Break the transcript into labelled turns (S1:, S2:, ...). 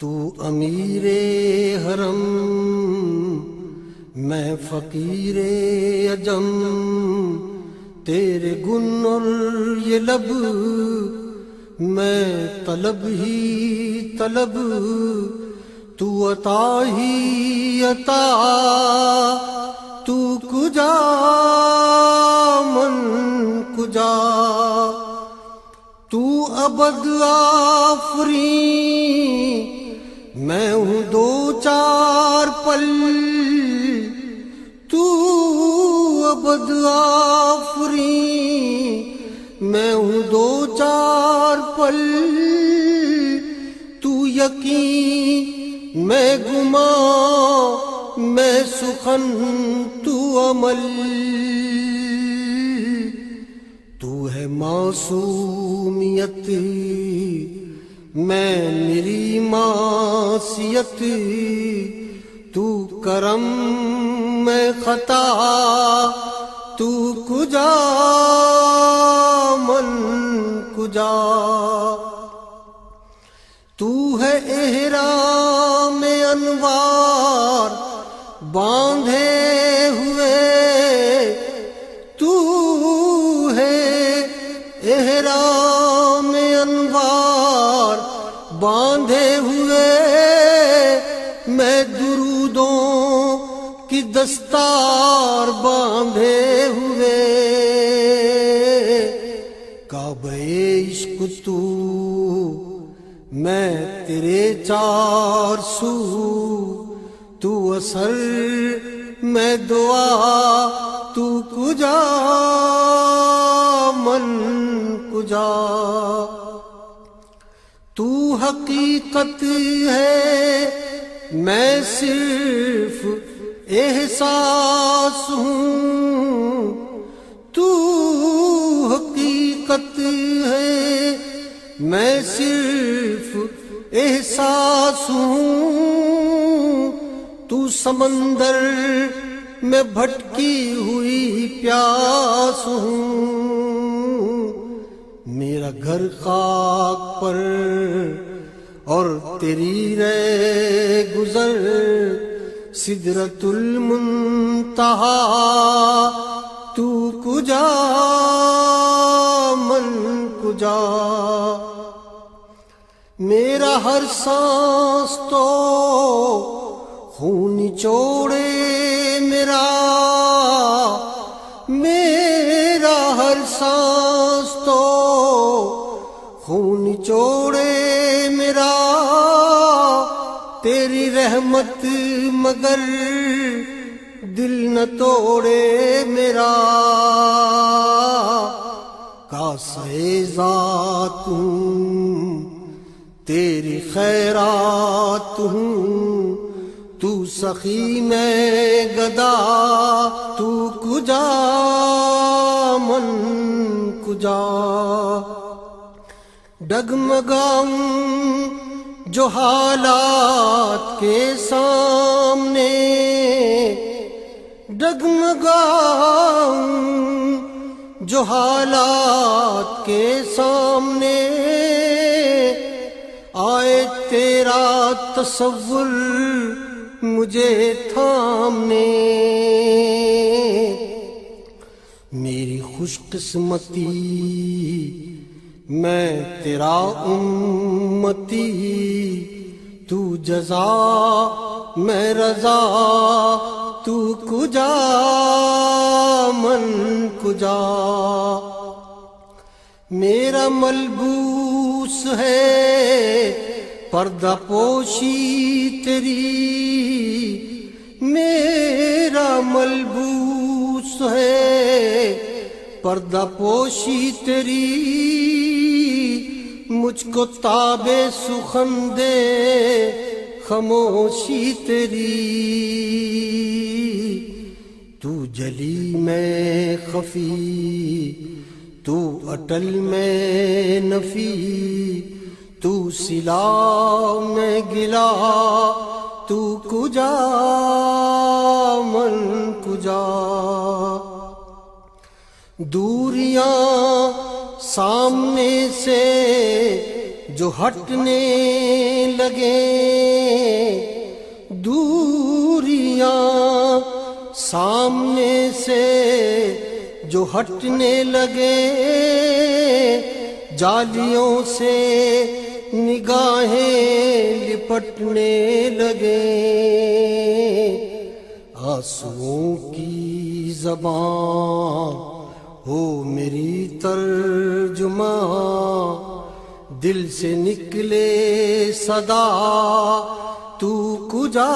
S1: تو امیر حرم میں فقیر عجم، تیرے گن اور یہ لب میں طلب ہی طلب، تو عطا ہی عطا، تو کجا من کجا، تو ابد آفریں میں ہوں دو چار پل، تو ابد آفریں میں ہوں دو چار پل، تو یقین میں گمان میں سخن تو عمل، تو ہے معصومیت میں میری معصیت، تو کرم میں خطا، تو کجا من کجا، تو ہے احرام انوار باندھے ہوئے، تو ہے احرام انوار باندھے ہوئے، میں درودوں کی دستار باندھے ہوئے، کعبہ عشق تو میں تیرے چار سو، تو اثر میں دعا، تو کجا من کجا، تو حقیقت ہے میں صرف احساس ہوں، تو حقیقت ہے میں صرف احساس ہوں، تو سمندر میں بھٹکی ہوئی پیاس ہوں، میرا گھر خاک پر اور تیری رہ گزر سدرۃ المنتہا، تو کجا من کجا، میرا ہر سانس تو خون نچوڑے میرا، میرا ہر سانس تو خون نچوڑے میرا، تیری رحمت مگر دل نہ توڑے میرا، کاسے ذات ہوں تیری خیرات ہوں، تو سخی میں گدا، تو کجا من کجا، ڈگمگاؤں جو حالات کے سامنے، ڈگمگاؤں جو حالات کے سامنے، آئے تیرا تصور مجھے تھامنے، میری خوش قسمتی میں تیرا امتی، تو جزا میں رضا، تو کجا من کجا، میرا ملبوس ہے پردہ پوشی تیری، میرا ملبوس ہے پردہ پوشی تیری، مجھ کو تاب سخن دے خاموشی تیری، تو جلی میں خفی، تو اٹل میں نفی، تو سلا میں گلا، تو کجا من کجا، دوریاں سامنے سے جو ہٹنے لگے دوریاں، سامنے سے جو ہٹنے لگے جالیوں سے نگاہیں لپٹنے لگے، آنسوؤں کی زبان ہو میری ترجمان، دل سے نکلے صدا تو کجا